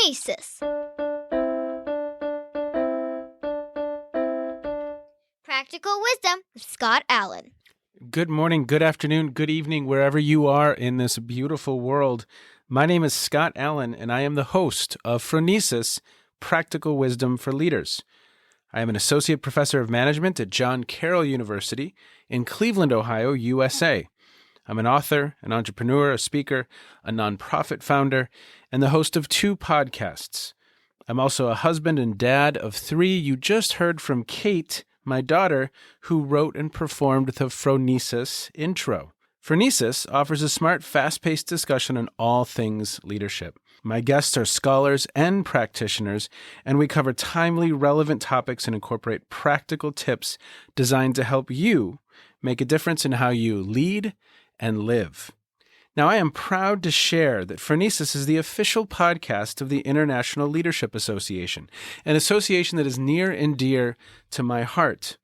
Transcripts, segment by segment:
Phronesis. Practical Wisdom with Scott Allen. Good morning, good afternoon, good evening, wherever you are in this beautiful world. My name is Scott Allen, and I am the host of Phronesis, Practical Wisdom for Leaders. I am an associate professor of management at John Carroll University in Cleveland, Ohio, USA. I'm an author, an entrepreneur, a speaker, a nonprofit founder, and the host of 2 podcasts. I'm also a husband and dad of 3. You just heard from Kate, my daughter, who wrote and performed the Phronesis intro. Phronesis offers a smart, fast-paced discussion on all things leadership. My guests are scholars and practitioners, and we cover timely, relevant topics and incorporate practical tips designed to help you make a difference in how you lead and live. Now, I am proud to share that Phronesis is the official podcast of the International Leadership Association, an association that is near and dear to my heart.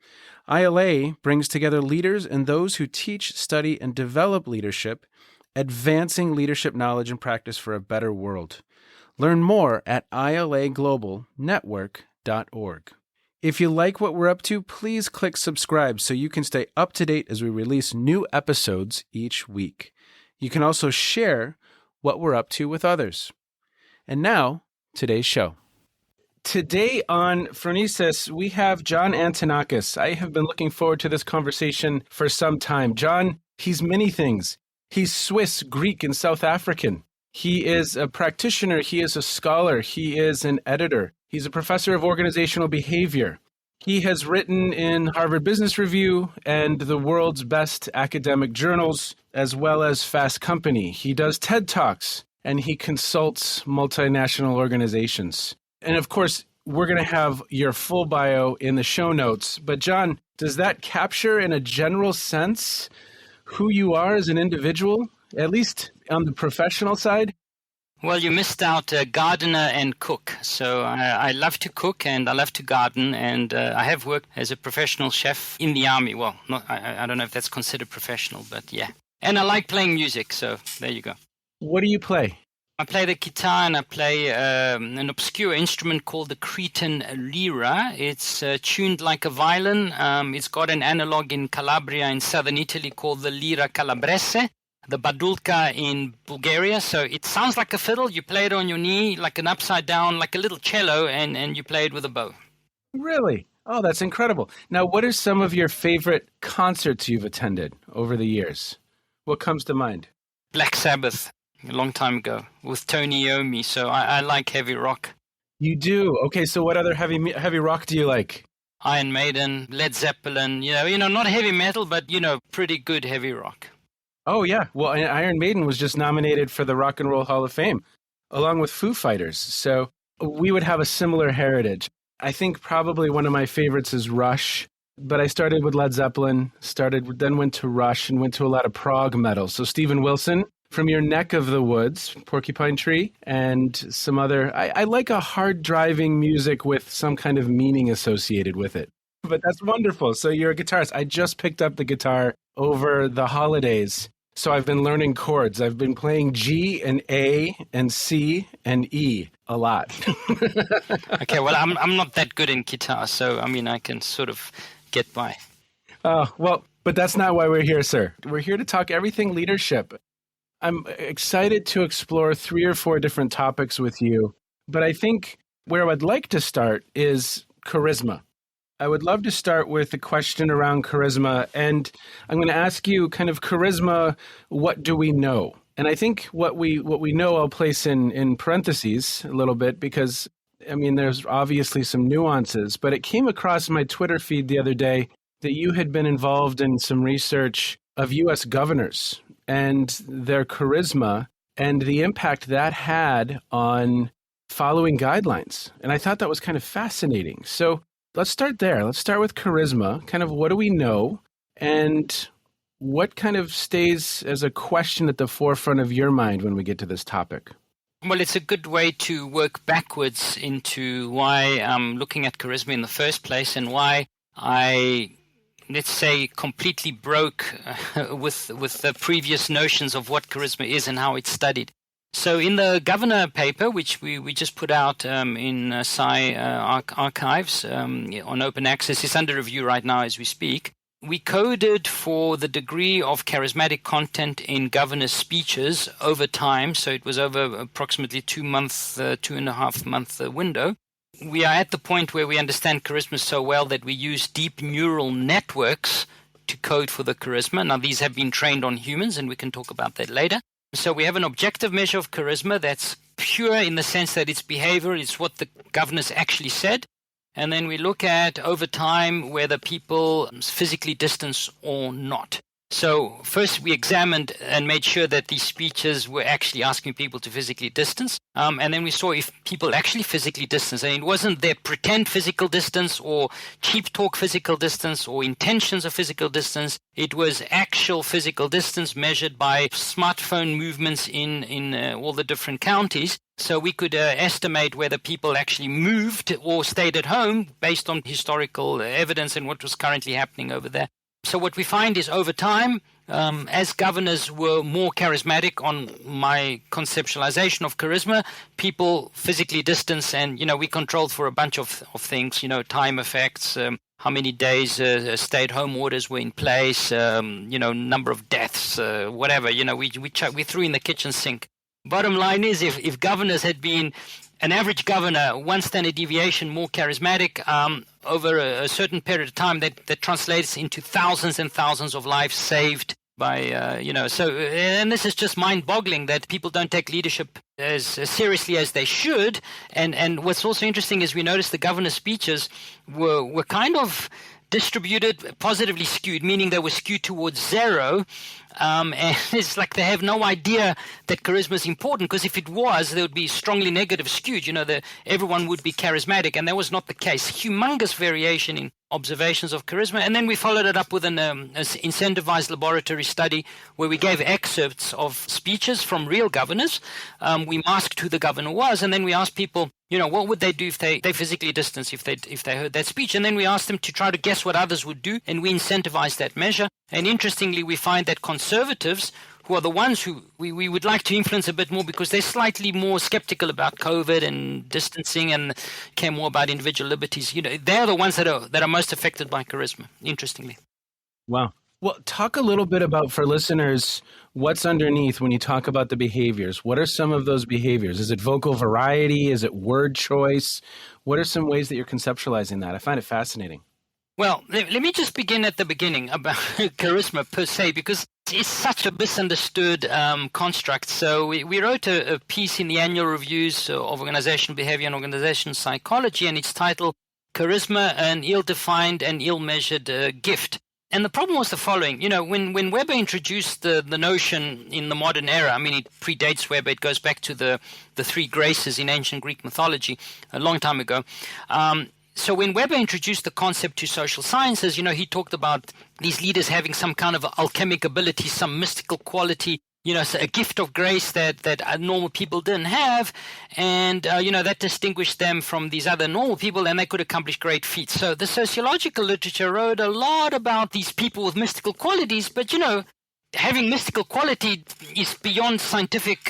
ILA brings together leaders and those who teach, study, and develop leadership, advancing leadership knowledge and practice for a better world. Learn more at ilaglobalnetwork.org. If you like what we're up to, please click subscribe so you can stay up to date as we release new episodes each week. You can also share what we're up to with others. And now, today's show. Today on Phronesis, we have John Antonakis. I have been looking forward to this conversation for some time. John, he's many things. He's Swiss, Greek, and South African. He is a practitioner. He is a scholar. He is an editor. He's a professor of organizational behavior. He has written in Harvard Business Review and the world's best academic journals, as well as Fast Company. He does TED Talks, and he consults multinational organizations. And of course, we're going to have your full bio in the show notes. But John, does that capture in a general sense who you are as an individual, at least on the professional side? Well, you missed out gardener and cook. So I love to cook and I love to garden. And I have worked as a professional chef in the army. Well, I don't know if that's considered professional, but yeah. And I like playing music. So there you go. What do you play? I play the guitar and I play an obscure instrument called the Cretan lira. It's tuned like a violin. It's got an analog in Calabria in southern Italy called the lira calabrese, the badulka in Bulgaria. So it sounds like a fiddle. You play it on your knee like an upside down, like a little cello, and you play it with a bow. Really? Oh, that's incredible. Now, what are some of your favorite concerts you've attended over the years? What comes to mind? Black Sabbath. A long time ago with Tony Iommi, so I like heavy rock. You do? Okay, so what other heavy rock do you like? Iron Maiden, Led Zeppelin, not heavy metal, but, pretty good heavy rock. Oh, yeah. Well, Iron Maiden was just nominated for the Rock and Roll Hall of Fame, along with Foo Fighters, so we would have a similar heritage. I think probably one of my favorites is Rush, but I started with Led Zeppelin, then went to Rush, and went to a lot of prog metal. So Steven Wilson, from your neck of the woods, Porcupine Tree, and some other... I like a hard-driving music with some kind of meaning associated with it. But that's wonderful. So you're a guitarist. I just picked up the guitar over the holidays, so I've been learning chords. I've been playing G and A and C and E a lot. Okay, well, I'm not that good in guitar, so, I can sort of get by. Well, but that's not why we're here, sir. We're here to talk everything leadership. I'm excited to explore 3 or 4 different topics with you, but I think where I'd like to start is charisma. I would love to start with a question around charisma, and I'm going to ask you kind of charisma, what do we know? And I think what we know I'll place in parentheses a little bit because, there's obviously some nuances, but it came across my Twitter feed the other day that you had been involved in some research of U.S. governors and their charisma and the impact that had on following guidelines. And I thought that was kind of fascinating. So let's start there. Let's start with charisma. Kind of what do we know and what kind of stays as a question at the forefront of your mind when we get to this topic? Well, it's a good way to work backwards into why I'm looking at charisma in the first place and why I let's say, completely broke with the previous notions of what charisma is and how it's studied. So in the governor paper, which we just put out in archives on open access, it's under review right now as we speak, we coded for the degree of charismatic content in governor's speeches over time. So it was over approximately 2.5 month window. We are at the point where we understand charisma so well that we use deep neural networks to code for the charisma. Now, these have been trained on humans, and we can talk about that later. So we have an objective measure of charisma that's pure in the sense that it's behavior, it's what the governors actually said. And then we look at, over time, whether people physically distance or not. So first we examined and made sure that these speeches were actually asking people to physically distance. And then we saw if people actually physically distance. And it wasn't their pretend physical distance or cheap talk physical distance or intentions of physical distance. It was actual physical distance measured by smartphone movements in all the different counties. So we could estimate whether people actually moved or stayed at home based on historical evidence and what was currently happening over there. So what we find is over time, as governors were more charismatic on my conceptualization of charisma, people physically distance, and, we controlled for a bunch of things, time effects, how many days stay-at-home orders were in place, number of deaths, whatever, we threw in the kitchen sink. Bottom line is, if governors had been an average governor, one standard deviation more charismatic over a certain period of time, that translates into thousands and thousands of lives saved by, and this is just mind-boggling that people don't take leadership as seriously as they should. And what's also interesting is we noticed the governor's speeches were kind of distributed positively skewed, meaning they were skewed towards zero. And it's like they have no idea that charisma is important, because if it was, they would be strongly negative skewed. Everyone would be charismatic, and that was not the case. Humongous variation in observations of charisma. And then we followed it up with an incentivized laboratory study where we gave excerpts of speeches from real governors. We masked who the governor was, and then we asked people, what would they do if they physically distanced, if they heard that speech? And then we asked them to try to guess what others would do, and we incentivized that measure. And interestingly, we find that conservatives, who are the ones who we would like to influence a bit more because they're slightly more skeptical about COVID and distancing and care more about individual liberties, they're the ones that are most affected by charisma, interestingly. Wow. Well, talk a little bit about, for listeners, what's underneath when you talk about the behaviors. What are some of those behaviors? Is it vocal variety? Is it word choice? What are some ways that you're conceptualizing that? I find it fascinating. Well, let me just begin at the beginning about charisma per se, because it's such a misunderstood construct. So we wrote a piece in the annual reviews of organizational behavior and organizational psychology, and it's titled Charisma, an Ill-Defined and Ill-Measured Gift. And the problem was the following. When Weber introduced the notion in the modern era, it predates Weber, it goes back to the three graces in ancient Greek mythology a long time ago. So when Weber introduced the concept to social sciences, he talked about these leaders having some kind of alchemic ability, some mystical quality, so a gift of grace that normal people didn't have, and that distinguished them from these other normal people, and they could accomplish great feats. So the sociological literature wrote a lot about these people with mystical qualities, but having mystical quality is beyond scientific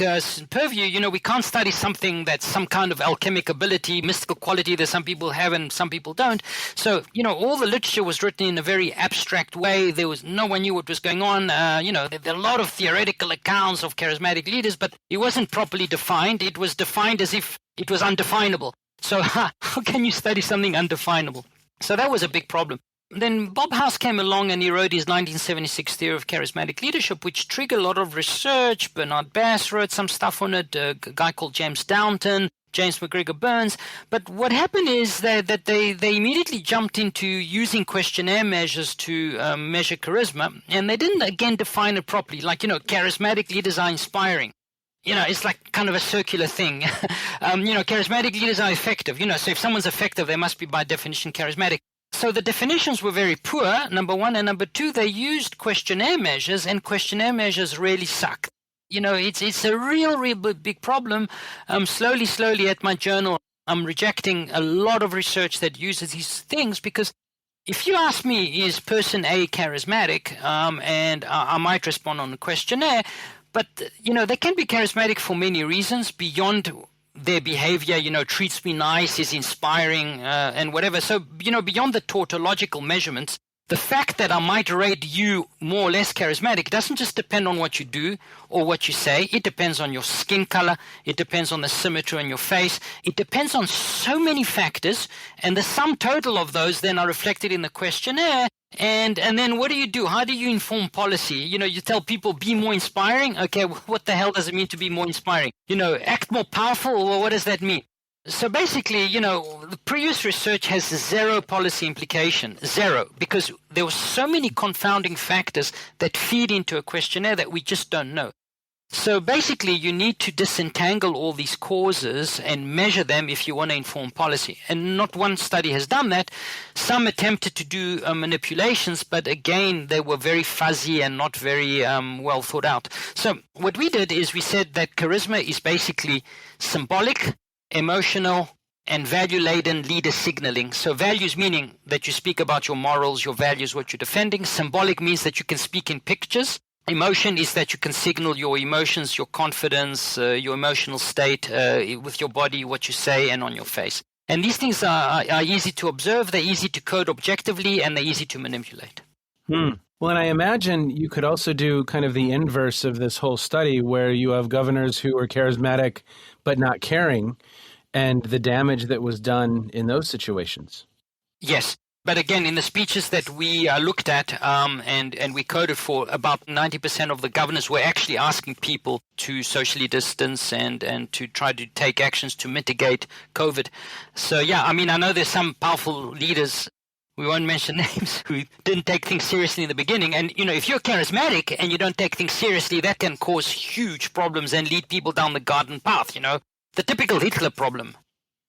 purview. We can't study something that's some kind of alchemic ability, mystical quality that some people have and some people don't. So, all the literature was written in a very abstract way. No one knew what was going on. There are a lot of theoretical accounts of charismatic leaders, but it wasn't properly defined. It was defined as if it was undefinable. So how can you study something undefinable? So that was a big problem. Then Bob House came along and he wrote his 1976 theory of charismatic leadership, which triggered a lot of research. Bernard Bass wrote some stuff on it, a guy called James Downton, James McGregor Burns. But what happened is that they immediately jumped into using questionnaire measures to measure charisma, and they didn't, again, define it properly. Like, charismatic leaders are inspiring. It's like kind of a circular thing. Charismatic leaders are effective. So if someone's effective, they must be by definition charismatic. So the definitions were very poor, number one, and number two, they used questionnaire measures, and questionnaire measures really suck. It's a real big problem. Slowly at my journal, I'm rejecting a lot of research that uses these things, because if you ask me, is person A charismatic, and I might respond on a questionnaire, But, they can be charismatic for many reasons beyond their behavior, treats me nice, is inspiring, and whatever. So, beyond the tautological measurements, the fact that I might rate you more or less charismatic doesn't just depend on what you do or what you say. It depends on your skin color. It depends on the symmetry on your face. It depends on so many factors, and the sum total of those then are reflected in the questionnaire. And then what do? How do you inform policy? You tell people, be more inspiring. Okay, what the hell does it mean to be more inspiring? Act more powerful, or what does that mean? So basically, the previous research has zero policy implication, zero, because there were so many confounding factors that feed into a questionnaire that we just don't know. So basically, you need to disentangle all these causes and measure them if you want to inform policy. And not one study has done that. Some attempted to do manipulations, but again, they were very fuzzy and not very well thought out. So what we did is we said that charisma is basically symbolic, emotional, and value-laden leader signaling. So values meaning that you speak about your morals, your values, what you're defending. Symbolic means that you can speak in pictures. Emotion is that you can signal your emotions, your confidence, your emotional state with your body, what you say, and on your face. And these things are easy to observe, they're easy to code objectively, and they're easy to manipulate. Well, and I imagine you could also do kind of the inverse of this whole study where you have governors who are charismatic but not caring, and the damage that was done in those situations. Yes. But again, in the speeches that we looked at and we coded for, about 90% of the governors were actually asking people to socially distance and to try to take actions to mitigate COVID. So, yeah, I know there's some powerful leaders, we won't mention names, who didn't take things seriously in the beginning. And, if you're charismatic and you don't take things seriously, that can cause huge problems and lead people down the garden path, the typical Hitler problem.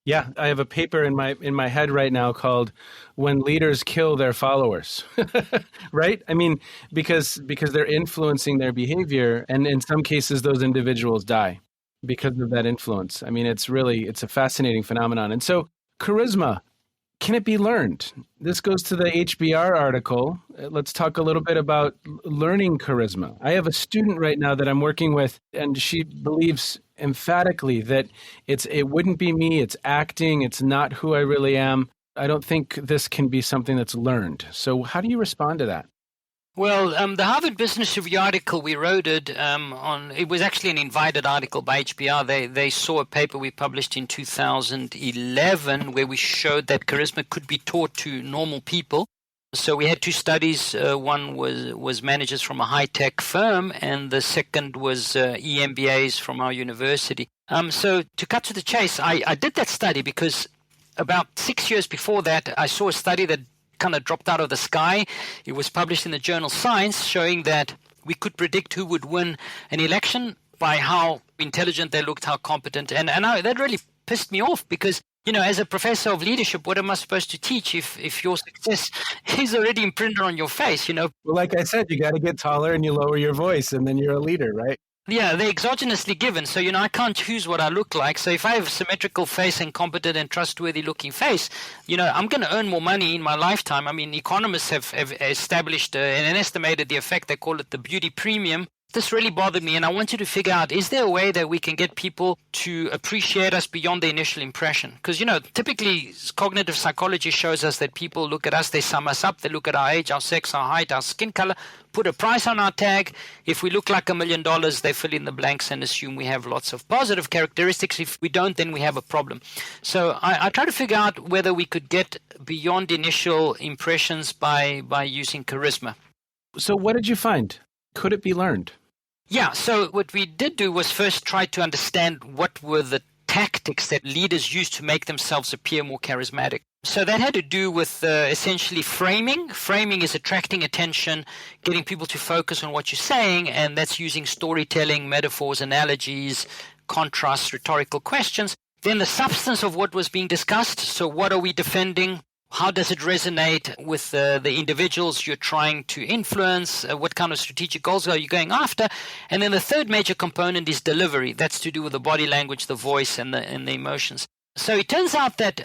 Yeah, I have a paper in my head right now called "When Leaders Kill Their Followers," right? Because they're influencing their behavior, and in some cases, those individuals die because of that influence. It's a fascinating phenomenon. And so, charisma, can it be learned? This goes to the HBR article. Let's talk a little bit about learning charisma. I have a student right now that I'm working with, and she believes emphatically that it wouldn't be me, it's acting, it's not who I really am. I don't think this can be something that's learned. So how do you respond to that? Well, the Harvard Business Review article we wrote it was actually an invited article by HBR. They saw a paper we published in 2011 where we showed that charisma could be taught to normal people. So we had two studies. One was managers from a high-tech firm, and the second was EMBAs from our university. So to cut to the chase, I did that study because about 6 years before that, I saw a study that kind of dropped out of the sky. It was published in the journal Science, showing that we could predict who would win an election by how intelligent they looked, how competent. And that really pissed me off because, as a professor of leadership, what am I supposed to teach if your success is already imprinted on your face, Well, like I said, you got to get taller and you lower your voice and then you're a leader, right? Yeah, they're exogenously given. So, I can't choose what I look like. So if I have a symmetrical face and competent and trustworthy looking face, I'm going to earn more money in my lifetime. Economists have established and estimated the effect. They call it the beauty premium. This really bothered me, and I wanted to figure out, is there a way that we can get people to appreciate us beyond the initial impression? Because, typically cognitive psychology shows us that people look at us, they sum us up, they look at our age, our sex, our height, our skin color, put a price on our tag. If we look like $1 million, they fill in the blanks and assume we have lots of positive characteristics. If we don't, then we have a problem. So I try to figure out whether we could get beyond initial impressions by using charisma. So what did you find? Could it be learned? Yeah, so what we did do was first try to understand what were the tactics that leaders use to make themselves appear more charismatic. So that had to do with essentially framing. Framing is attracting attention, getting people to focus on what you're saying, and that's using storytelling, metaphors, analogies, contrasts, rhetorical questions. Then the substance of what was being discussed. So what are we defending? How does it resonate with the individuals you're trying to influence? What kind of strategic goals are you going after? And then the third major component is delivery. That's to do with the body language, the voice, and the emotions. So it turns out that,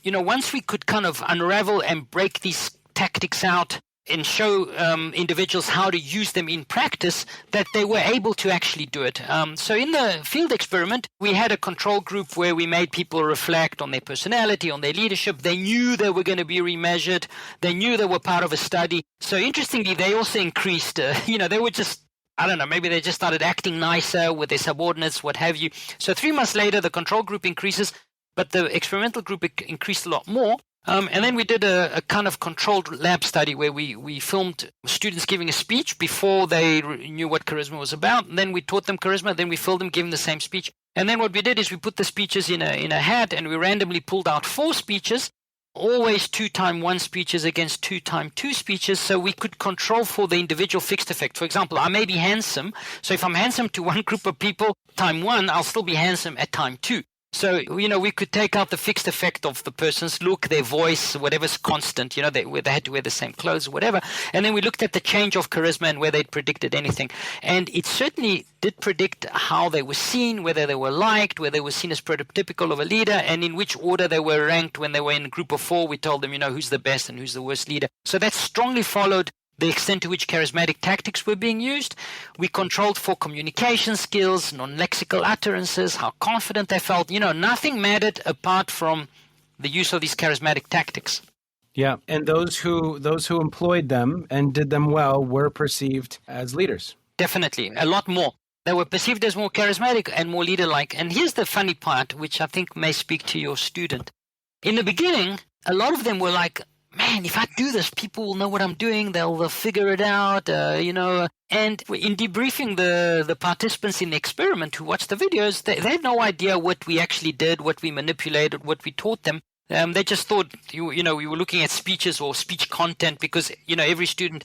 once we could kind of unravel and break these tactics out, and show individuals how to use them in practice, that they were able to actually do it. So in the field experiment, we had a control group where we made people reflect on their personality, on their leadership. They knew they were going to be remeasured. They knew they were part of a study. So interestingly, they also increased, they were just, I don't know, maybe they just started acting nicer with their subordinates, what have you. So 3 months later, the control group increases, but the experimental group increased a lot more. And then we did a kind of controlled lab study where we filmed students giving a speech before they knew what charisma was about. And then we taught them charisma. Then we filmed them giving the same speech. And then what we did is we put the speeches in a hat, and we randomly pulled out 4 speeches, always 2x1 speeches against 2x2 speeches, so we could control for the individual fixed effect. For example, I may be handsome. So if I'm handsome to one group of people, time 1, I'll still be handsome at time 2. So, we could take out the fixed effect of the person's look, their voice, whatever's constant, they had to wear the same clothes or whatever. And then we looked at the change of charisma and whether it predicted anything. And it certainly did predict how they were seen, whether they were liked, whether they were seen as prototypical of a leader, and in which order they were ranked when they were in a group of 4. We told them, who's the best and who's the worst leader. So that strongly followed the extent to which charismatic tactics were being used. We controlled for communication skills, non-lexical utterances, how confident they felt. Nothing mattered apart from the use of these charismatic tactics. Yeah, and those who employed them and did them well were perceived as leaders. Definitely, a lot more. They were perceived as more charismatic and more leader-like. And here's the funny part, which I think may speak to your student. In the beginning, a lot of them were like, man, if I do this, people will know what I'm doing. They'll figure it out, And in debriefing the participants in the experiment who watched the videos, they had no idea what we actually did, what we manipulated, what we taught them. They just thought, we were looking at speeches or speech content because, every student,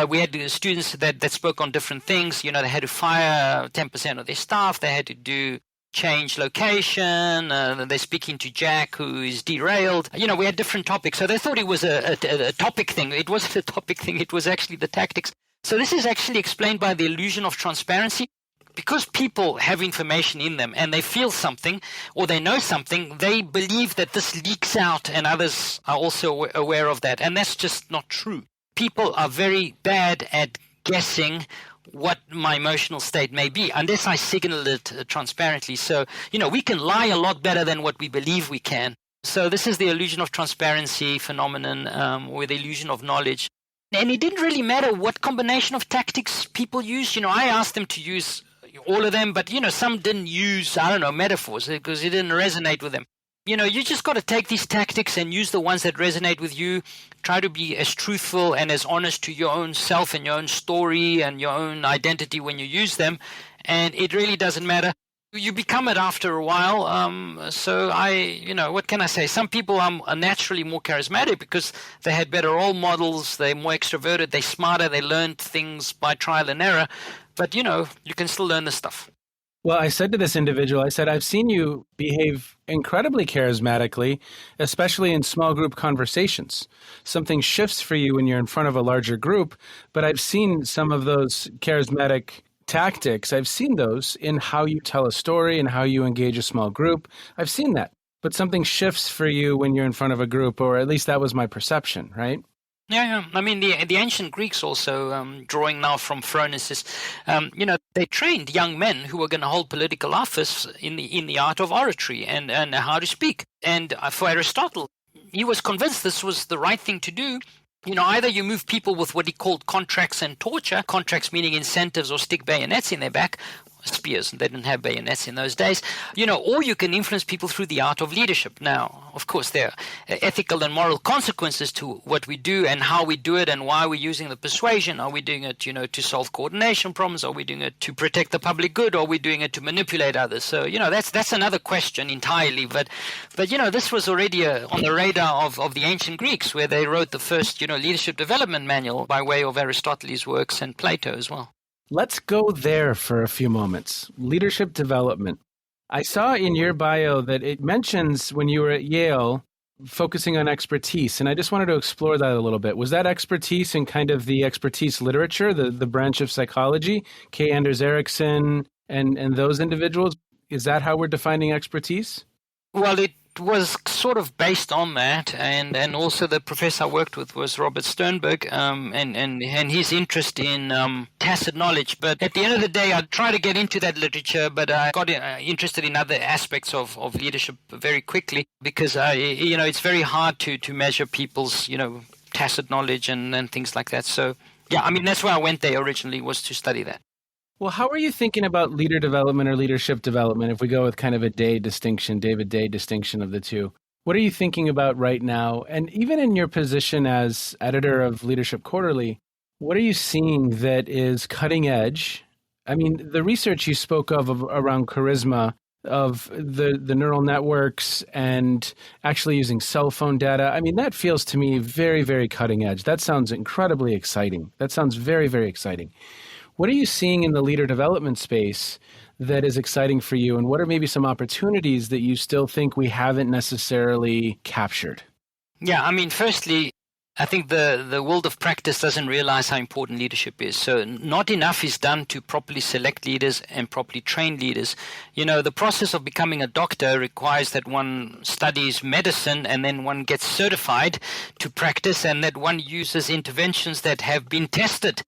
we had students that spoke on different things. They had to fire 10% of their staff. They had to do change location, they're speaking to Jack who is derailed. We had different topics. So they thought it was a topic thing. It wasn't a topic thing. It was actually the tactics. So this is actually explained by the illusion of transparency. Because people have information in them and they feel something or they know something, they believe that this leaks out and others are also aware of that. And that's just not true. People are very bad at guessing what my emotional state may be, unless I signal it transparently. So, we can lie a lot better than what we believe we can. So this is the illusion of transparency phenomenon, or the illusion of knowledge. And it didn't really matter what combination of tactics people used. I asked them to use all of them, but, some didn't use, metaphors because it didn't resonate with them. You just got to take these tactics and use the ones that resonate with you. Try to be as truthful and as honest to your own self and your own story and your own identity when you use them. And it really doesn't matter. You become it after a while. So what can I say? Some people are naturally more charismatic because they had better role models. They're more extroverted. They're smarter. They learned things by trial and error. But, you can still learn this stuff. Well, I said to this individual, I've seen you behave incredibly charismatically, especially in small group conversations. Something shifts for you when you're in front of a larger group, but I've seen some of those charismatic tactics. I've seen those in how you tell a story and how you engage a small group. I've seen that. But something shifts for you when you're in front of a group, or at least that was my perception, right? Yeah. I mean, the ancient Greeks also, drawing now from Phronesis, they trained young men who were going to hold political office in the art of oratory and how to speak. And for Aristotle, he was convinced this was the right thing to do. Either you move people with what he called contracts and torture, contracts meaning incentives or stick bayonets in their back, spears, they didn't have bayonets in those days, or you can influence people through the art of leadership. Now, of course, there are ethical and moral consequences to what we do and how we do it and why we're using the persuasion. Are we doing it, to solve coordination problems? Are we doing it to protect the public good? Or are we doing it to manipulate others? So, that's another question entirely. But this was already on the radar of the ancient Greeks, where they wrote the first, leadership development manual by way of Aristotle's works and Plato as well. Let's go there for a few moments. Leadership development. I saw in your bio that it mentions when you were at Yale focusing on expertise, and I just wanted to explore that a little bit. Was that expertise in kind of the expertise literature, the branch of psychology, K. Anders Ericsson and those individuals? Is that how we're defining expertise? Well, was sort of based on that, and also the professor I worked with was Robert Sternberg, and his interest in tacit knowledge. But at the end of the day, I tried to get into that literature, but I got interested in other aspects of leadership very quickly, because it's very hard to measure people's tacit knowledge and things like that. So yeah, I mean, that's why I went there originally, was to study that. Well, how are you thinking about leader development or leadership development if we go with kind of a David Day distinction of the two? What are you thinking about right now? And even in your position as editor of Leadership Quarterly, what are you seeing that is cutting edge? I mean, the research you spoke of around charisma, of the neural networks and actually using cell phone data, I mean, that feels to me very, very cutting edge. That sounds incredibly exciting. That sounds very, very exciting. What are you seeing in the leader development space that is exciting for you? And what are maybe some opportunities that you still think we haven't necessarily captured? Yeah, I mean, firstly, I think the world of practice doesn't realize how important leadership is. So not enough is done to properly select leaders and properly train leaders. The process of becoming a doctor requires that one studies medicine and then one gets certified to practice, and that one uses interventions that have been tested.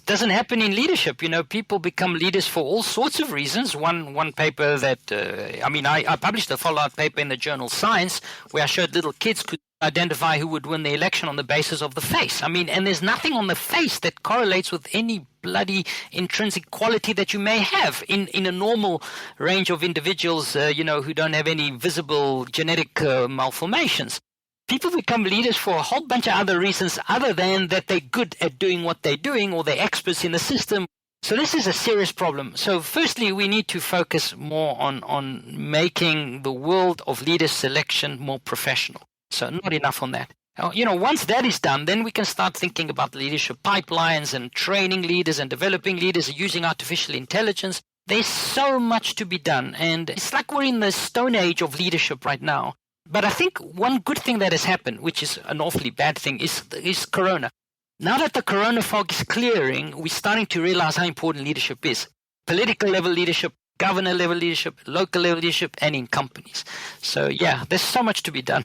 Doesn't happen in leadership. People become leaders for all sorts of reasons. One paper that, I published a follow-up paper in the journal Science where I showed little kids could identify who would win the election on the basis of the face. I mean, and there's nothing on the face that correlates with any bloody intrinsic quality that you may have in a normal range of individuals, who don't have any visible genetic malformations. People become leaders for a whole bunch of other reasons other than that they're good at doing what they're doing or they're experts in the system. So this is a serious problem. So firstly, we need to focus more on making the world of leader selection more professional. So not enough on that. Once that is done, then we can start thinking about leadership pipelines and training leaders and developing leaders using artificial intelligence. There's so much to be done. And it's like we're in the stone age of leadership right now. But I think one good thing that has happened, which is an awfully bad thing, is Corona. Now that the Corona fog is clearing, we're starting to realize how important leadership is. Political level leadership, governor level leadership, local level leadership, and in companies. So yeah, there's so much to be done.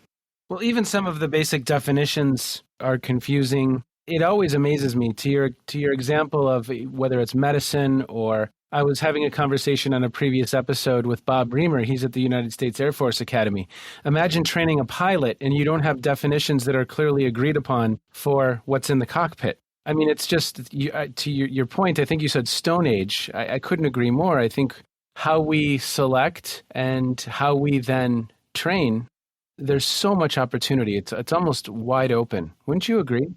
Well, even some of the basic definitions are confusing. It always amazes me to your example of whether it's medicine, or I was having a conversation on a previous episode with Bob Bremer. He's at the United States Air Force Academy. Imagine training a pilot and you don't have definitions that are clearly agreed upon for what's in the cockpit. I mean, it's just, to your point, I think you said Stone Age. I couldn't agree more. I think how we select and how we then train, there's so much opportunity. It's almost wide open. Wouldn't you agree?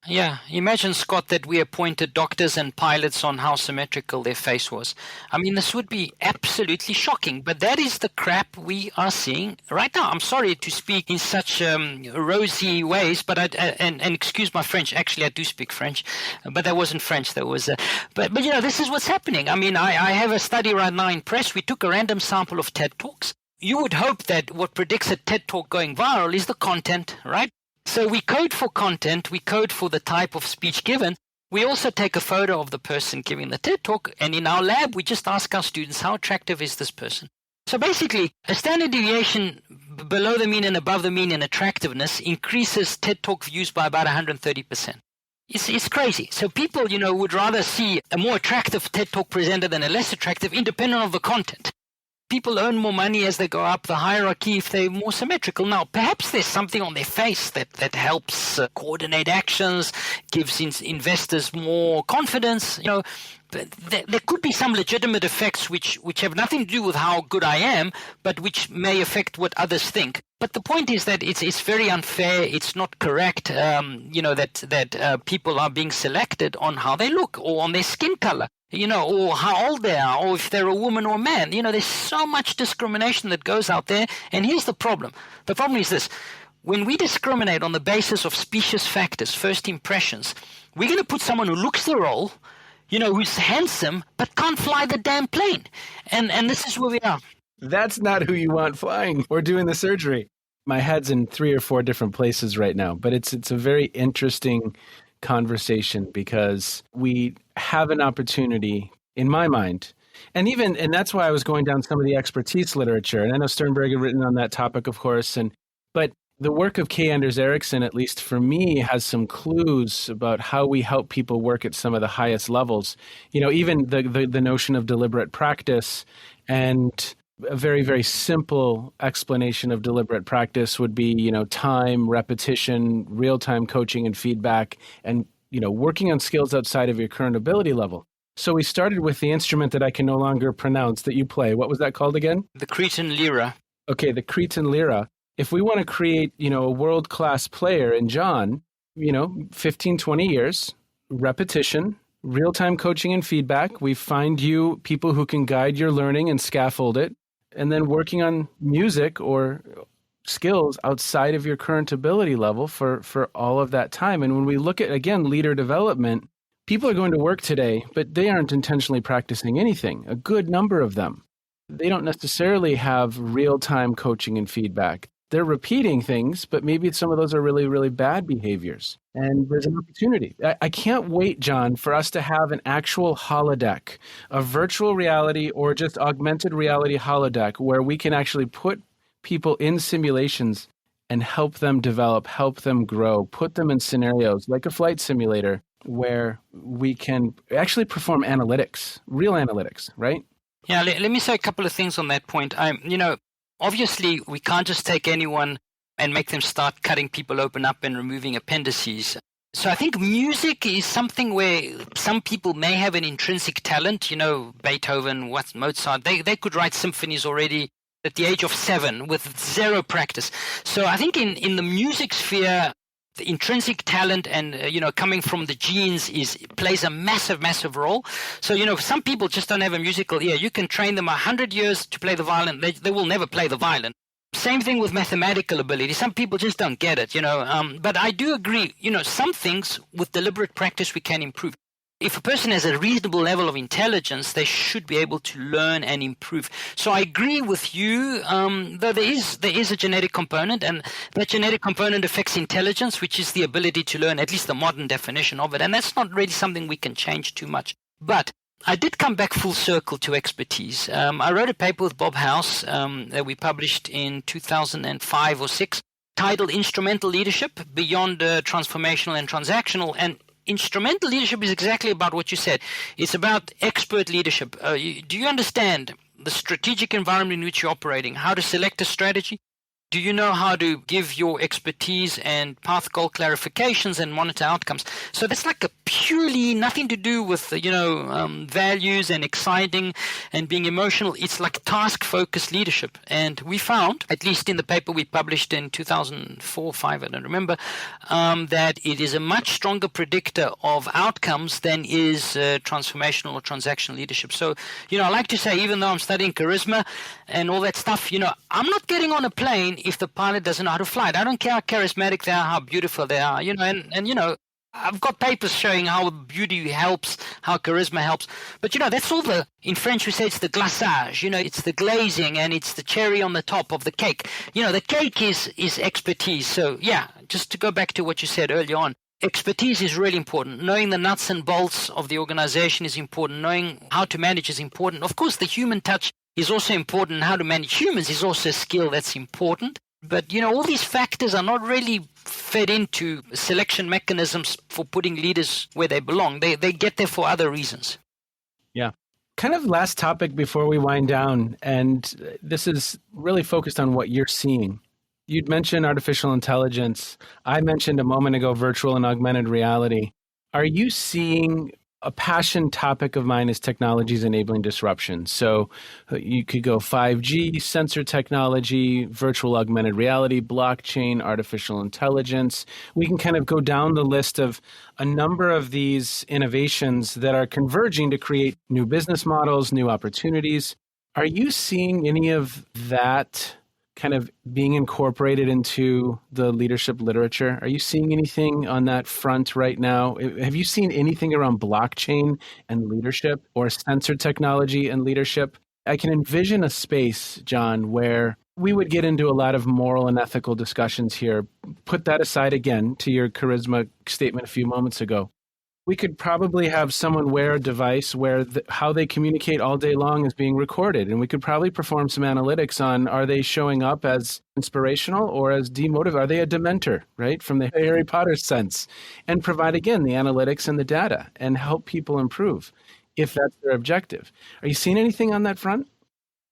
Yeah, imagine, Scott, that we appointed doctors and pilots on how symmetrical their face was. I mean, this would be absolutely shocking, but that is the crap we are seeing right now. I'm sorry to speak in such rosy ways, but and excuse my French. Actually, I do speak French, but that wasn't French. That was, but this is what's happening. I mean, I have a study right now in press. We took a random sample of TED Talks. You would hope that what predicts a TED Talk going viral is the content, right? So we code for content, we code for the type of speech given. We also take a photo of the person giving the TED Talk, and in our lab, we just ask our students, how attractive is this person? So basically, a standard deviation below the mean and above the mean in attractiveness increases TED Talk views by about 130%. It's crazy. So people, would rather see a more attractive TED Talk presenter than a less attractive, independent of the content. People earn more money as they go up the hierarchy if they're more symmetrical. Now, perhaps there's something on their face that helps coordinate actions, gives investors more confidence. There could be some legitimate effects which have nothing to do with how good I am, but which may affect what others think. But the point is that it's very unfair. It's not correct. That people are being selected on how they look or on their skin color. Or how old they are, or if they're a woman or a man. There's so much discrimination that goes out there. And here's the problem. The problem is this. When we discriminate on the basis of specious factors, first impressions, we're going to put someone who looks the role, who's handsome, but can't fly the damn plane. And this is where we are. That's not who you want flying or doing the surgery. My head's in 3 or 4 different places right now, but it's a very interesting conversation because we have an opportunity, in my mind, And that's why I was going down some of the expertise literature. And I know Sternberg had written on that topic, of course. But the work of K. Anders Ericsson, at least for me, has some clues about how we help people work at some of the highest levels. Even the notion of deliberate practice, and a very, very simple explanation of deliberate practice would be, time, repetition, real-time coaching and feedback, and, working on skills outside of your current ability level. So we started with the instrument that I can no longer pronounce that you play. What was that called again? The Cretan lira. Okay, the Cretan lira. If we want to create, a world-class player in John, 15, 20 years, repetition, real-time coaching and feedback, we find you people who can guide your learning and scaffold it, and then working on music or skills outside of your current ability level for all of that time. And when we look at, again, leader development, people are going to work today, but they aren't intentionally practicing anything. A good number of them. They don't necessarily have real-time coaching and feedback. They're repeating things, but maybe some of those are really, really bad behaviors. And there's an opportunity. I can't wait, John, for us to have an actual holodeck, a virtual reality or just augmented reality holodeck where we can actually put people in simulations and help them develop, help them grow, put them in scenarios like a flight simulator where we can actually perform analytics, real analytics, right? Yeah, let me say a couple of things on that point. Obviously, we can't just take anyone and make them start cutting people open up and removing appendices. So I think music is something where some people may have an intrinsic talent. Beethoven, Mozart, they could write symphonies already at the age of 7 with zero practice. So I think in the music sphere, the intrinsic talent and coming from the genes plays a massive role. So some people just don't have a musical ear. You can train them 100 years to play the violin, they will never play the violin. Same thing with mathematical ability. Some people just don't get it. But I do agree. Some things with deliberate practice we can improve. If a person has a reasonable level of intelligence, they should be able to learn and improve. So I agree with you, though there is a genetic component, and that genetic component affects intelligence, which is the ability to learn, at least the modern definition of it. And that's not really something we can change too much. But I did come back full circle to expertise. I wrote a paper with Bob House that we published in 2005 or 6, titled Instrumental Leadership Beyond Transformational and Transactional. And instrumental leadership is exactly about what you said. It's about expert leadership. Do you understand the strategic environment in which you're operating, how to select a strategy? Do you know how to give your expertise and path goal clarifications and monitor outcomes? So that's like a purely nothing to do with, values and exciting and being emotional. It's like task-focused leadership. And we found, at least in the paper we published in 2004, 5, I don't remember, that it is a much stronger predictor of outcomes than is transformational or transactional leadership. So, I like to say, even though I'm studying charisma and all that stuff, I'm not getting on a plane if the pilot doesn't know how to fly it. I don't care how charismatic they are, how beautiful they are, and I've got papers showing how beauty helps, how charisma helps. But, that's all in French we say it's the glaçage, it's the glazing and it's the cherry on the top of the cake. The cake is expertise. So, yeah, just to go back to what you said earlier on, expertise is really important. Knowing the nuts and bolts of the organization is important. Knowing how to manage is important. Of course, the human touch is also important. How to manage humans is also a skill that's important. But, all these factors are not really fed into selection mechanisms for putting leaders where they belong. They get there for other reasons. Yeah. Kind of last topic before we wind down, and this is really focused on what you're seeing. You'd mentioned artificial intelligence. I mentioned a moment ago virtual and augmented reality. Are you seeing a passion topic of mine is technologies enabling disruption. So you could go 5G, sensor technology, virtual augmented reality, blockchain, artificial intelligence. We can kind of go down the list of a number of these innovations that are converging to create new business models, new opportunities. Are you seeing any of that kind of being incorporated into the leadership literature? Are you seeing anything on that front right now? Have you seen anything around blockchain and leadership or sensor technology and leadership? I can envision a space, John, where we would get into a lot of moral and ethical discussions here. Put that aside again to your charisma statement a few moments ago. We could probably have someone wear a device where how they communicate all day long is being recorded. And we could probably perform some analytics on, are they showing up as inspirational or as demotivated? Are they a dementor, right? From the Harry Potter sense. And provide, again, the analytics and the data and help people improve if that's their objective. Are you seeing anything on that front?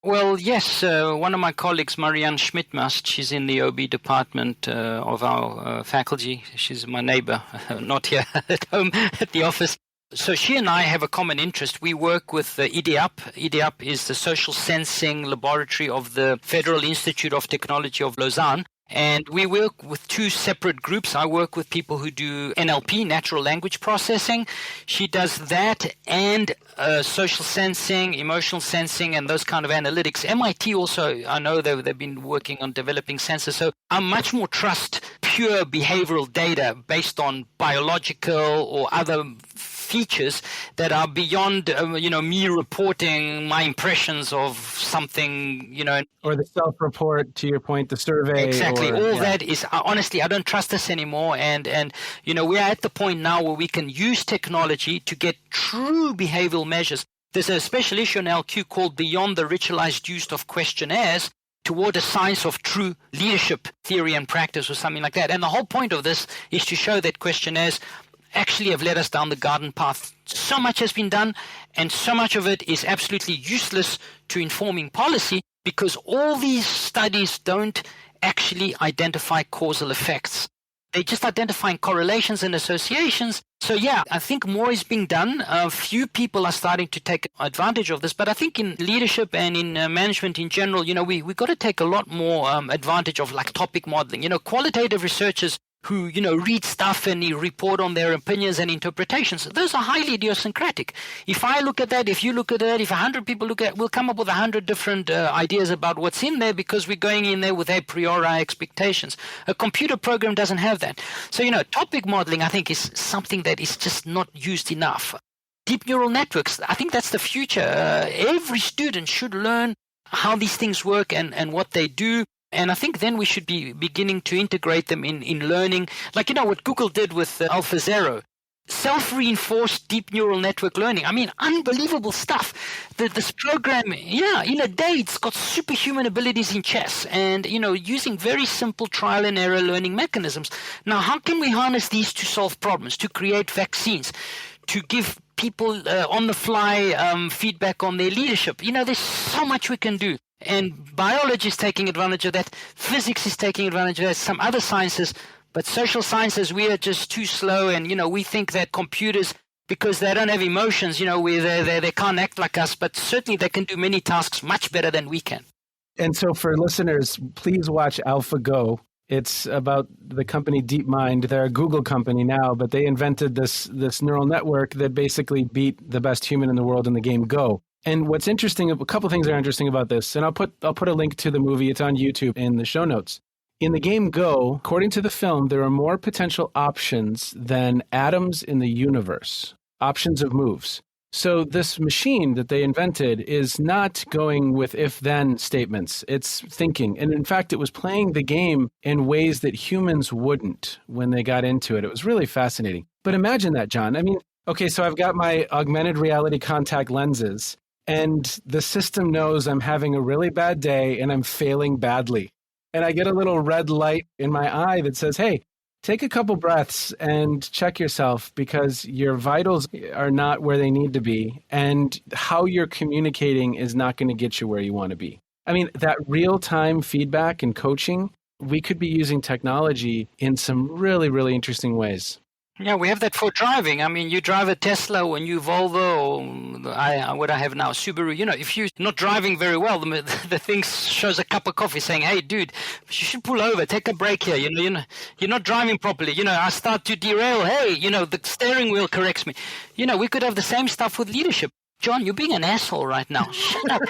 Well, yes. One of my colleagues, Marianne Schmidmast, she's in the OB department of our faculty. She's my neighbor, not here at home, at the office. So she and I have a common interest. We work with EDIAP. EDIAP is the Social Sensing Laboratory of the Federal Institute of Technology of Lausanne. And we work with two separate groups. I work with people who do NLP, natural language processing. She does that and social sensing, emotional sensing, and those kind of analytics. MIT also, I know they've been working on developing sensors. So I much more trust pure behavioral data based on biological or other features that are beyond, me reporting my impressions of something, Or the self-report, to your point, the survey. Exactly. That is, honestly, I don't trust this anymore. And we are at the point now where we can use technology to get true behavioral measures. There's a special issue in LQ called Beyond the Ritualized Use of Questionnaires toward a science of true leadership theory and practice or something like that. And the whole point of this is to show that questionnaires actually have led us down the garden path. So much has been done, and so much of it is absolutely useless to informing policy because all these studies don't actually identify causal effects. They're just identifying correlations and associations. So yeah, I think more is being done. A few people are starting to take advantage of this, but I think in leadership and in management in general, we got to take a lot more advantage of like topic modeling. Qualitative researchers who, read stuff and report on their opinions and interpretations. Those are highly idiosyncratic. If I look at that, if you look at that, if 100 people look at it, we'll come up with 100 different ideas about what's in there because we're going in there with a priori expectations. A computer program doesn't have that. So, topic modeling, I think, is something that is just not used enough. Deep neural networks, I think that's the future. Every student should learn how these things work and what they do. And I think then we should be beginning to integrate them in learning, like, what Google did with AlphaZero. Self-reinforced deep neural network learning. I mean, unbelievable stuff. This program, in a day, it's got superhuman abilities in chess and, using very simple trial and error learning mechanisms. Now, how can we harness these to solve problems, to create vaccines, to give people on the fly feedback on their leadership? There's so much we can do. And biology is taking advantage of that. Physics is taking advantage of that. Some other sciences, but social sciences, we are just too slow. And, we think that computers, because they don't have emotions, they can't act like us, but certainly they can do many tasks much better than we can. And so for listeners, please watch AlphaGo. It's about the company DeepMind. They're a Google company now, but they invented this neural network that basically beat the best human in the world in the game Go. And what's interesting, a couple of things are interesting about this, and I'll put a link to the movie. It's on YouTube in the show notes. In the game Go, according to the film, there are more potential options than atoms in the universe, options of moves. So this machine that they invented is not going with if-then statements. It's thinking. And in fact, it was playing the game in ways that humans wouldn't when they got into it. It was really fascinating. But imagine that, John. I mean, okay, so I've got my augmented reality contact lenses, and the system knows I'm having a really bad day and I'm failing badly. And I get a little red light in my eye that says, hey, take a couple breaths and check yourself because your vitals are not where they need to be. And how you're communicating is not going to get you where you want to be. I mean, that real-time feedback and coaching, we could be using technology in some really, really interesting ways. Yeah, we have that for driving. I mean, you drive a Tesla or a new Volvo or what I have now, Subaru. If you're not driving very well, the thing shows a cup of coffee saying, hey, dude, you should pull over, take a break here. You're not driving properly. I start to derail. Hey, the steering wheel corrects me. We could have the same stuff with leadership. John, you're being an asshole right now. Shut up,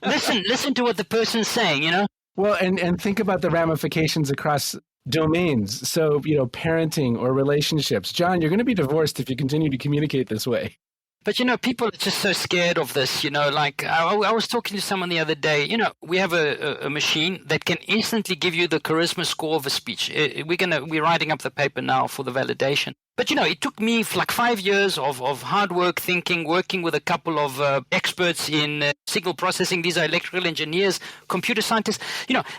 listen to what the person's saying, Well, and think about the ramifications across domains. So, parenting or relationships. John, you're going to be divorced if you continue to communicate this way. But, people are just so scared of this, like I was talking to someone the other day, we have a machine that can instantly give you the charisma score of a speech. We're writing up the paper now for the validation. But, it took me like 5 years of hard work thinking, working with a couple of experts in signal processing. These are electrical engineers, computer scientists.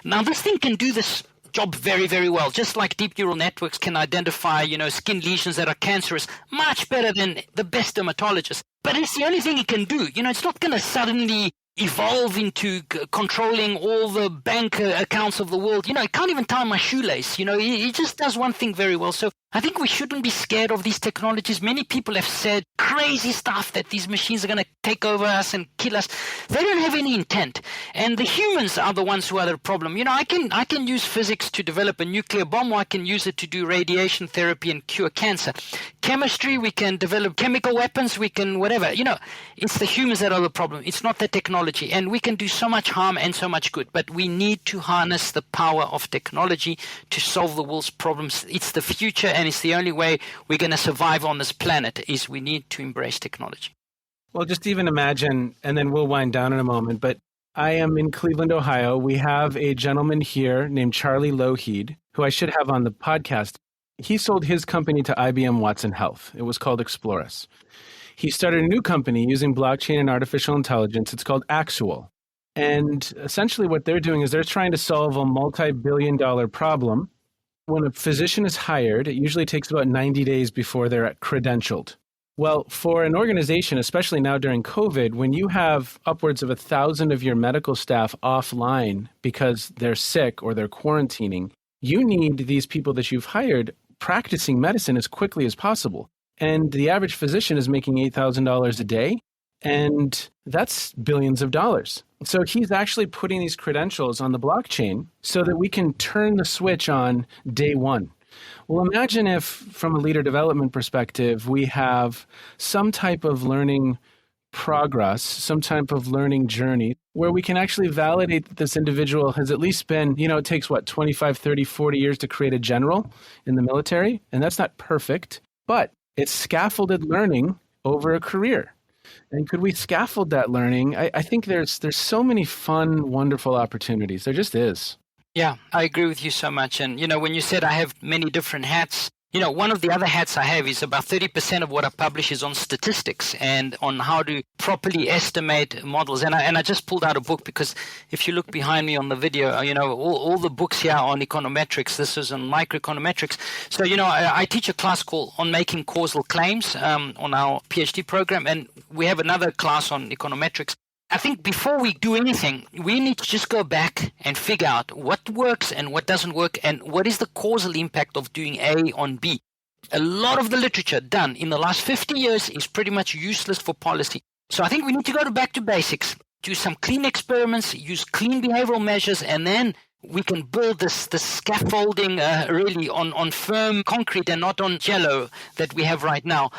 Now this thing can do this job very, very well. Just like deep neural networks can identify, skin lesions that are cancerous much better than the best dermatologists. But it's the only thing it can do. It's not going to suddenly evolve into controlling all the bank accounts of the world. It can't even tie my shoelace. It just does one thing very well. So I think we shouldn't be scared of these technologies. Many people have said crazy stuff that these machines are going to take over us and kill us. They don't have any intent. And the humans are the ones who are the problem. I can use physics to develop a nuclear bomb, or I can use it to do radiation therapy and cure cancer. Chemistry, we can develop chemical weapons, we can whatever. It's the humans that are the problem. It's not the technology. And we can do so much harm and so much good. But we need to harness the power of technology to solve the world's problems. It's the future, and it's the only way we're going to survive on this planet is we need to embrace technology. Well, just even imagine, and then we'll wind down in a moment, but I am in Cleveland, Ohio. We have a gentleman here named Charlie Lougheed, who I should have on the podcast. He sold his company to IBM Watson Health. It was called Explorus. He started a new company using blockchain and artificial intelligence. It's called Actual. And essentially what they're doing is they're trying to solve a multi-billion-dollar problem. When a physician is hired, it usually takes about 90 days before they're credentialed. Well, for an organization, especially now during COVID, when you have upwards of 1,000 of your medical staff offline because they're sick or they're quarantining, you need these people that you've hired practicing medicine as quickly as possible. And the average physician is making $8,000 a day, and that's billions of dollars. So he's actually putting these credentials on the blockchain so that we can turn the switch on day one. Well, imagine if, from a leader development perspective, we have some type of learning progress, some type of learning journey where we can actually validate that this individual has at least been, it takes 25, 30, 40 years to create a general in the military. And that's not perfect, but it's scaffolded learning over a career. And could we scaffold that learning? I think there's so many fun, wonderful opportunities. There just is. Yeah, I agree with you so much. And, when you said I have many different hats, one of the other hats I have is about 30% of what I publish is on statistics and on how to properly estimate models. And I just pulled out a book because if you look behind me on the video, all the books here are on econometrics. This is on microeconometrics. So, I teach a class called on making causal claims on our Ph.D. program. And we have another class on econometrics. I think before we do anything, we need to just go back and figure out what works and what doesn't work and what is the causal impact of doing A on B. A lot of the literature done in the last 50 years is pretty much useless for policy. So I think we need to go back to basics, do some clean experiments, use clean behavioral measures, and then we can build this scaffolding really on firm concrete and not on Jell-O that we have right now.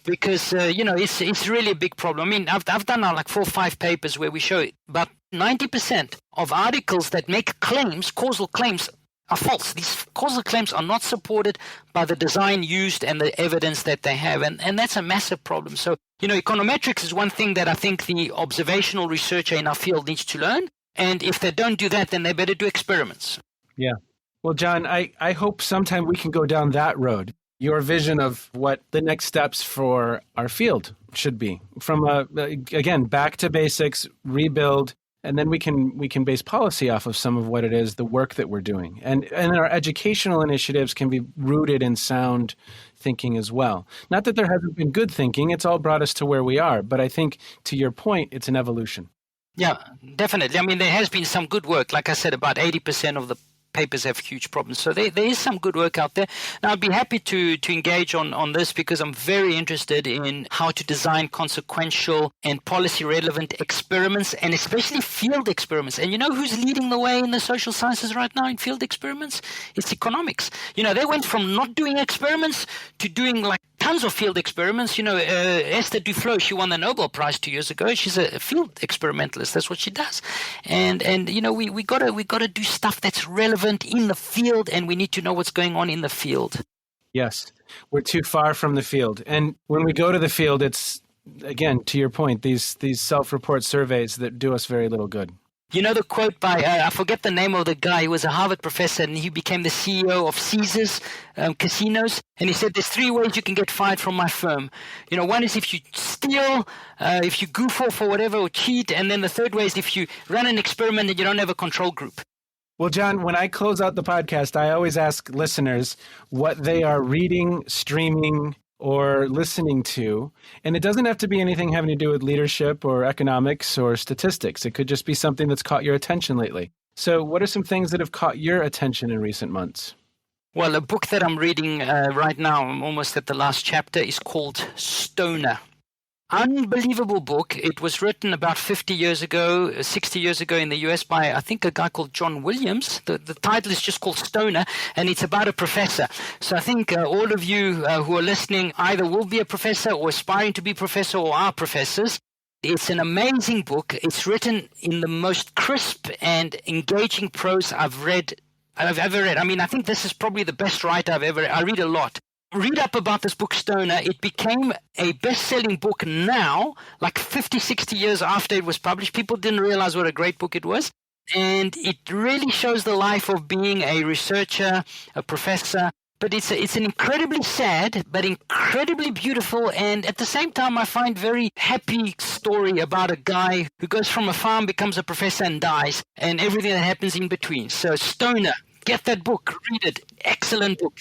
Because, it's really a big problem. I mean, I've done now like 4 or 5 papers where we show about 90% of articles that make claims, causal claims, are false. These causal claims are not supported by the design used and the evidence that they have. And that's a massive problem. So, econometrics is one thing that I think the observational researcher in our field needs to learn. And if they don't do that, then they better do experiments. Yeah. Well, John, I hope sometime we can go down that road. Your vision of what the next steps for our field should be from, again, back to basics, rebuild, and then we can base policy off of some of what it is, the work that we're doing. And our educational initiatives can be rooted in sound thinking as well. Not that there hasn't been good thinking. It's all brought us to where we are. But I think, to your point, it's an evolution. Yeah, definitely. I mean, there has been some good work. Like I said, about 80% of the papers have huge problems. So there is some good work out there. Now, I'd be happy to engage on this because I'm very interested in how to design consequential and policy-relevant experiments, and especially field experiments. And you know who's leading the way in the social sciences right now in field experiments? It's economics. They went from not doing experiments to doing like tons of field experiments. Esther Duflo, she won the Nobel Prize 2 years ago. She's a field experimentalist. That's what she does. And we gotta do stuff that's relevant in the field, and we need to know what's going on in the field. Yes, we're too far from the field. And when we go to the field, it's again, to your point, these self-report surveys that do us very little good. You know the quote by, I forget the name of the guy, he was a Harvard professor and he became the CEO of Caesars casinos. And he said, there's 3 ways you can get fired from my firm. One is if you steal, if you goof off or whatever, or cheat. And then the third way is if you run an experiment and you don't have a control group. Well, John, when I close out the podcast, I always ask listeners what they are reading, streaming, or listening to. And it doesn't have to be anything having to do with leadership or economics or statistics. It could just be something that's caught your attention lately. So what are some things that have caught your attention in recent months? Well, a book that I'm reading right now, I'm almost at the last chapter, is called Stoner. Unbelievable book. It was written about 50 years ago, 60 years ago in the US by, I think, a guy called John Williams. The title is just called Stoner, and it's about a professor. So I think all of you who are listening either will be a professor or aspiring to be professor or are professors. It's an amazing book. It's written in the most crisp and engaging prose I've ever read. I mean, I think this is probably the best writer I've ever read. I read a lot. Read up about this book, Stoner. It became a best-selling book now, like 50, 60 years after it was published. People didn't realize what a great book it was. And it really shows the life of being a researcher, a professor. But it's an incredibly sad, but incredibly beautiful, and at the same time, I find very happy story about a guy who goes from a farm, becomes a professor, and dies, and everything that happens in between. So Stoner, get that book, read it. Excellent book.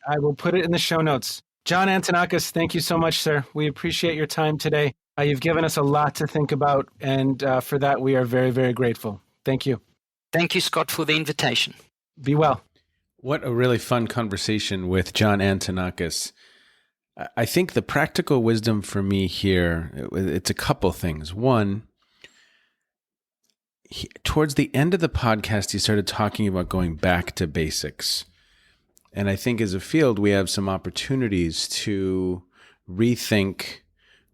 I will put it in the show notes. John Antonakis, thank you so much, sir. We appreciate your time today. You've given us a lot to think about, and for that, we are very, very grateful. Thank you. Thank you, Scott, for the invitation. Be well. What a really fun conversation with John Antonakis. I think the practical wisdom for me here, it's a couple things. One, towards the end of the podcast, he started talking about going back to basics. And I think as a field, we have some opportunities to rethink,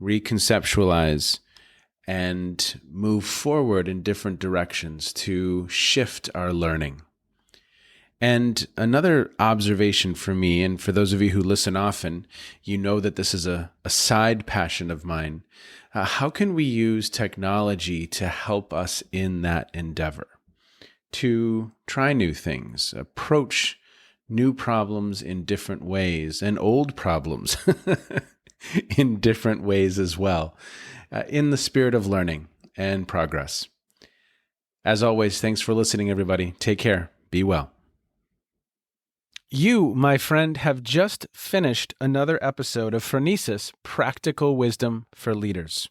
reconceptualize, and move forward in different directions to shift our learning. And another observation for me, and for those of you who listen often, you know that this is a side passion of mine. How can we use technology to help us in that endeavor? To try new things, approach new problems in different ways, and old problems in different ways as well, in the spirit of learning and progress. As always, thanks for listening, everybody. Take care. Be well. You, my friend, have just finished another episode of Phronesis, Practical Wisdom for Leaders.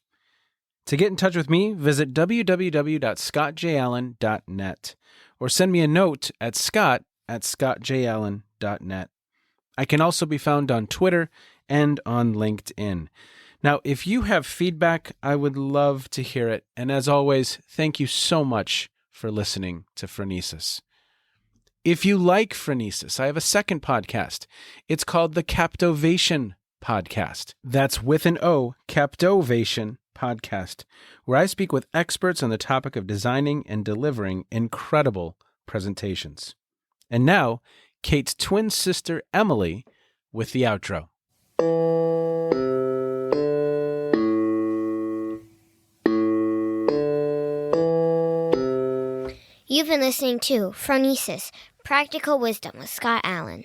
To get in touch with me, visit www.scottjallen.net or send me a note at scott@scottjallen.net. I can also be found on Twitter and on LinkedIn. Now, if you have feedback, I would love to hear it. And as always, thank you so much for listening to Phronesis. If you like Phronesis, I have a second podcast. It's called the Captovation Podcast. That's with an O, Captovation Podcast, where I speak with experts on the topic of designing and delivering incredible presentations. And now, Kate's twin sister, Emily, with the outro. You've been listening to Phronesis, Practical Wisdom with Scott Allen.